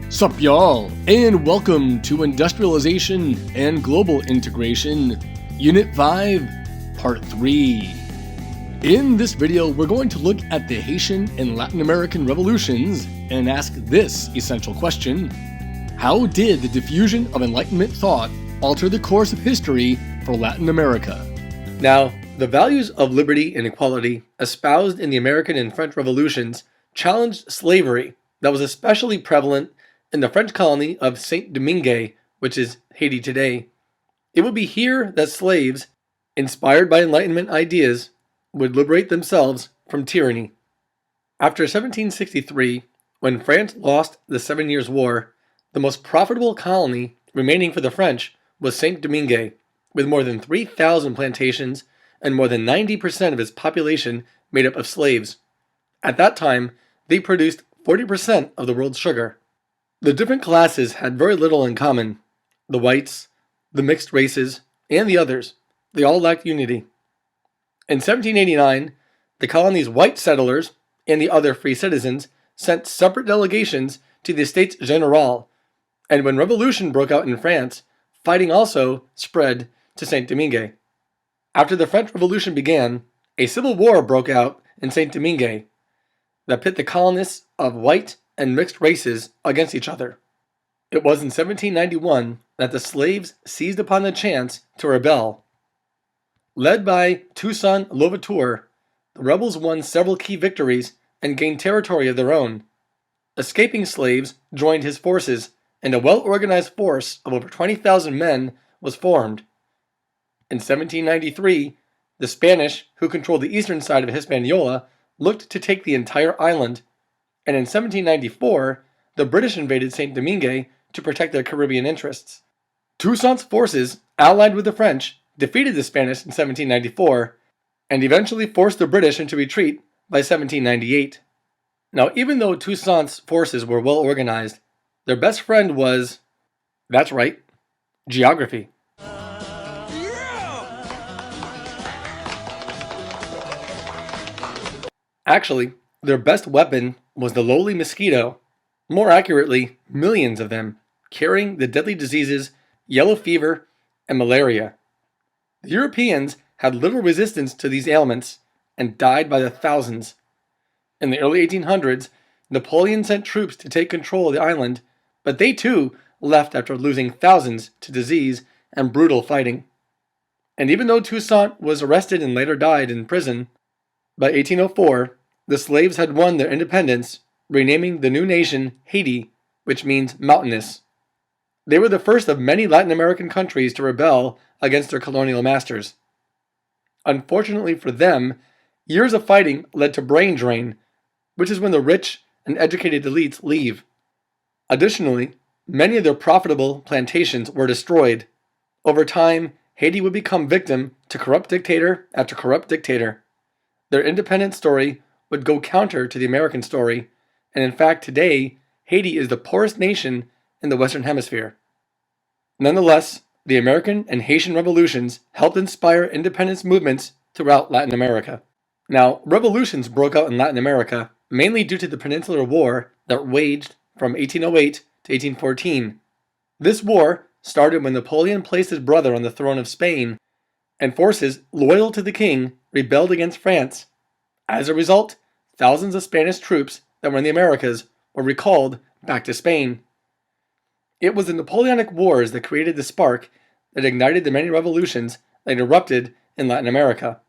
Sup y'all, and welcome to Industrialization and Global Integration, Unit 5, Part 3. In this video, we're going to look at the Haitian and Latin American revolutions and ask this essential question: how did the diffusion of Enlightenment thought alter the course of history for Latin America? Now, the values of liberty and equality espoused in the American and French revolutions challenged slavery that was especially prevalent in the French colony of Saint-Domingue, which is Haiti today. It would be here that slaves, inspired by Enlightenment ideas, would liberate themselves from tyranny. After 1763, when France lost the 7 Years' War, the most profitable colony remaining for the French was Saint-Domingue, with more than 3,000 plantations and more than 90% of its population made up of slaves. At that time, they produced 40% of the world's sugar. The different classes had very little in common. The whites, the mixed races, and the others. They all lacked unity. In 1789, the colony's white settlers and the other free citizens sent separate delegations to the Estates General, and when revolution broke out in France, fighting also spread to Saint-Domingue. After the French Revolution began, a civil war broke out in Saint-Domingue that pit the colonists of white and mixed races against each other. It was in 1791 that the slaves seized upon the chance to rebel. Led by Toussaint Louverture, the rebels won several key victories and gained territory of their own. Escaping slaves joined his forces, and a well-organized force of over 20,000 men was formed. In 1793, the Spanish, who controlled the eastern side of Hispaniola, looked to take the entire island, and in 1794, the British invaded Saint-Domingue to protect their Caribbean interests. Toussaint's forces, allied with the French, defeated the Spanish in 1794, and eventually forced the British into retreat by 1798. Now, even though Toussaint's forces were well organized, their best friend was, that's right, geography. Actually, their best weapon was the lowly mosquito, more accurately, millions of them, carrying the deadly diseases yellow fever and malaria. The Europeans had little resistance to these ailments and died by the thousands. In the early 1800s, Napoleon sent troops to take control of the island, but they too left after losing thousands to disease and brutal fighting. And even though Toussaint was arrested and later died in prison, by 1804, the slaves had won their independence, renaming the new nation Haiti, which means mountainous. They were the first of many Latin American countries to rebel against their colonial masters. Unfortunately for them, years of fighting led to brain drain, which is when the rich and educated elites leave. Additionally, many of their profitable plantations were destroyed. Over time, Haiti would become victim to corrupt dictator after corrupt dictator. Their independence story would go counter to the American story, and in fact today, Haiti is the poorest nation in the Western Hemisphere. Nonetheless, the American and Haitian revolutions helped inspire independence movements throughout Latin America. Now, revolutions broke out in Latin America mainly due to the Peninsular War that waged from 1808 to 1814. This war started when Napoleon placed his brother on the throne of Spain, and forces loyal to the king rebelled against France. As a result, thousands of Spanish troops that were in the Americas were recalled back to Spain. It was the Napoleonic Wars that created the spark that ignited the many revolutions that erupted in Latin America.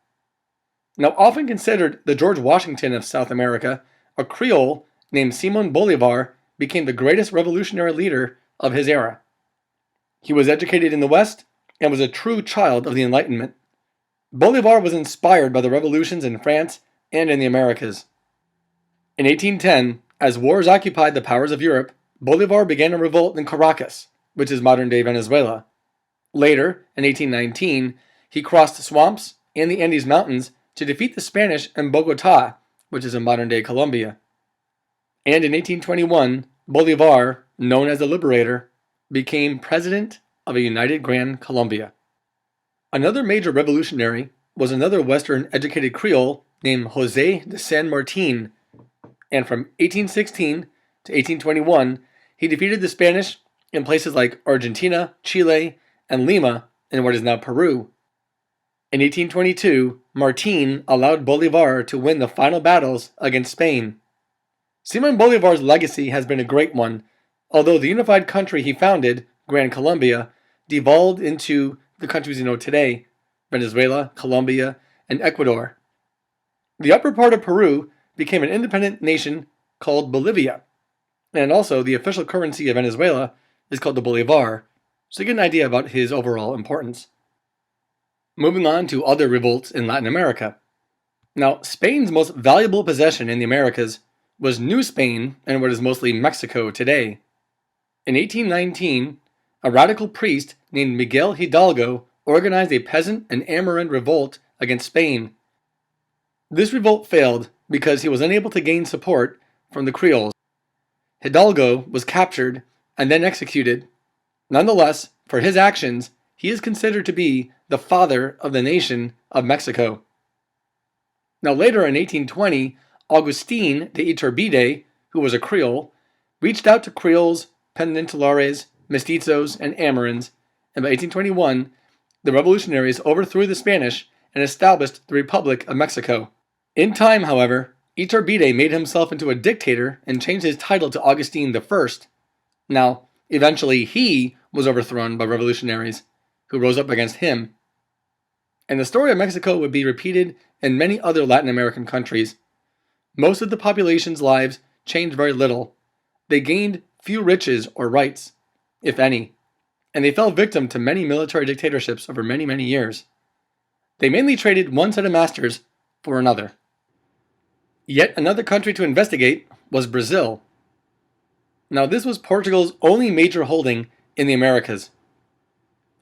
Now, often considered the George Washington of South America, a Creole named Simón Bolívar became the greatest revolutionary leader of his era. He was educated in the West and was a true child of the Enlightenment. Bolívar was inspired by the revolutions in France and in the Americas. In 1810, as wars occupied the powers of Europe, Bolívar began a revolt in Caracas, which is modern-day Venezuela. Later, in 1819, he crossed the swamps and the Andes Mountains to defeat the Spanish in Bogotá, which is in modern-day Colombia. And in 1821, Bolívar, known as the Liberator, became president of a united Gran Colombia. Another major revolutionary was another Western educated Creole named José de San Martín, and from 1816 to 1821, He defeated the Spanish in places like Argentina, Chile, and Lima in what is now Peru. In 1822, Martín allowed Bolívar to win the final battles against Spain. Simón Bolívar's legacy has been a great one, although the unified country he founded, Gran Colombia, devolved into the countries you know today, Venezuela, Colombia, and Ecuador. The upper part of Peru became an independent nation called Bolivia, and also the official currency of Venezuela is called the Bolivar, so you get an idea about his overall importance. Moving on to other revolts in Latin America. Now, Spain's most valuable possession in the Americas was New Spain and what is mostly Mexico today. In 1819, a radical priest named Miguel Hidalgo organized a peasant and Amerind revolt against Spain. This revolt failed because he was unable to gain support from the Creoles. Hidalgo was captured and then executed. Nonetheless, for his actions, he is considered to be the father of the nation of Mexico. Now later in 1820, Agustín de Iturbide, who was a Creole, reached out to Creoles, Peninsulares, Mestizos, and Amerinds, and by 1821, the revolutionaries overthrew the Spanish and established the Republic of Mexico. In time, however, Iturbide made himself into a dictator and changed his title to Agustín I. Now, eventually he was overthrown by revolutionaries who rose up against him. And the story of Mexico would be repeated in many other Latin American countries. Most of the population's lives changed very little. They gained few riches or rights, if any, and they fell victim to many military dictatorships over many, many years. They mainly traded one set of masters for another. Yet another country to investigate was Brazil. Now, this was Portugal's only major holding in the Americas.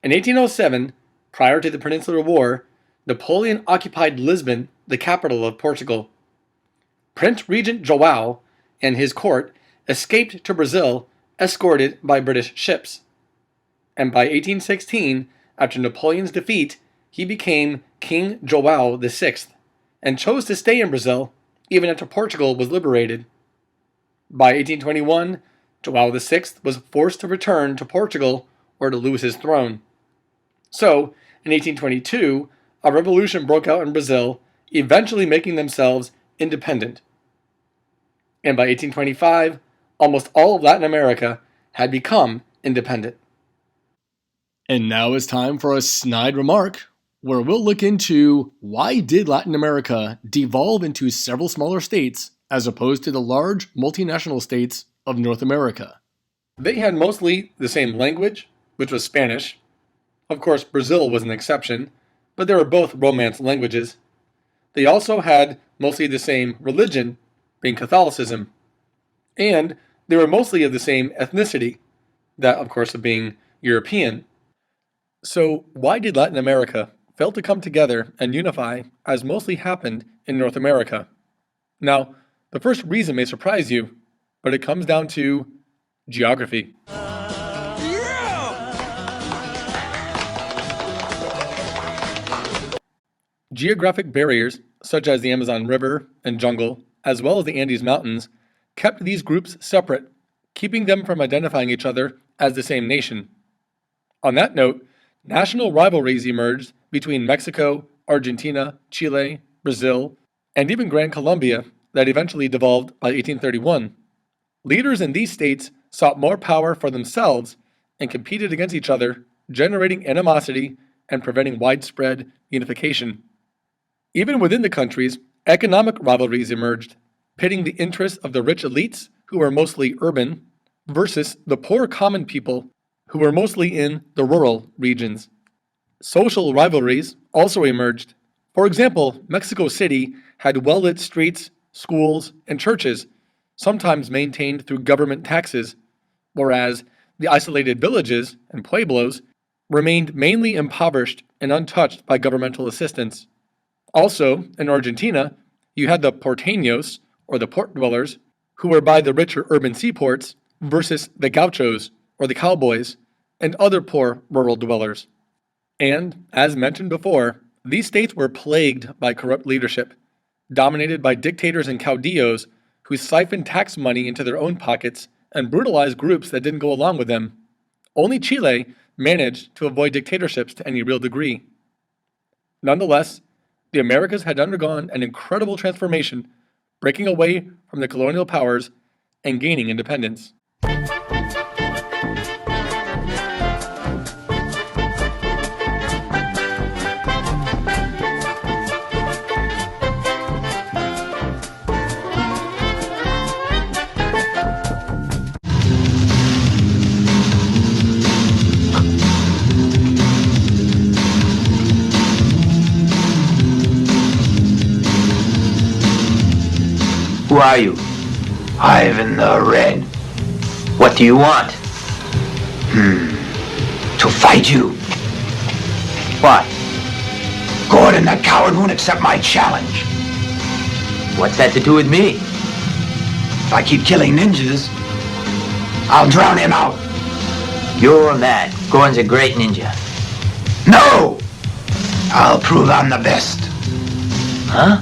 In 1807, prior to the Peninsular War, Napoleon occupied Lisbon, the capital of Portugal. Prince Regent João and his court escaped to Brazil, escorted by British ships. And by 1816, after Napoleon's defeat, he became King João VI and chose to stay in Brazil even after Portugal was liberated. By 1821, João VI was forced to return to Portugal or to lose his throne. So, in 1822, a revolution broke out in Brazil, eventually making themselves independent. And by 1825, almost all of Latin America had become independent. And now it's time for a snide remark, where we'll look into why did Latin America devolve into several smaller states as opposed to the large multinational states of North America. They had mostly the same language, which was Spanish. Of course, Brazil was an exception, but they were both Romance languages. They also had mostly the same religion, being Catholicism. And they were mostly of the same ethnicity, that of course of being European. So why did Latin America fail to come together and unify as mostly happened in North America? Now, the first reason may surprise you, but it comes down to geography. Geographic barriers, such as the Amazon River and jungle, as well as the Andes Mountains, kept these groups separate, keeping them from identifying each other as the same nation. On that note, national rivalries emerged between Mexico, Argentina, Chile, Brazil, and even Gran Colombia that eventually devolved by 1831. Leaders in these states sought more power for themselves and competed against each other, generating animosity and preventing widespread unification. Even within the countries, economic rivalries emerged, pitting the interests of the rich elites, who were mostly urban, versus the poor common people, who were mostly in the rural regions. Social rivalries also emerged. For example, Mexico City had well-lit streets, schools, and churches, sometimes maintained through government taxes, whereas the isolated villages and pueblos remained mainly impoverished and untouched by governmental assistance. Also, in Argentina, you had the porteños, or the port dwellers, who were by the richer urban seaports, versus the gauchos, or the cowboys, and other poor rural dwellers. And, as mentioned before, these states were plagued by corrupt leadership, dominated by dictators and caudillos who siphoned tax money into their own pockets and brutalized groups that didn't go along with them. Only Chile managed to avoid dictatorships to any real degree. Nonetheless, the Americas had undergone an incredible transformation, breaking away from the colonial powers and gaining independence. Who are you? Ivan the Red. What do you want? To fight you. What? Gordon the coward won't accept my challenge. What's that to do with me? If I keep killing ninjas, I'll drown him out. You're mad. Gordon's a great ninja. No! I'll prove I'm the best. Huh?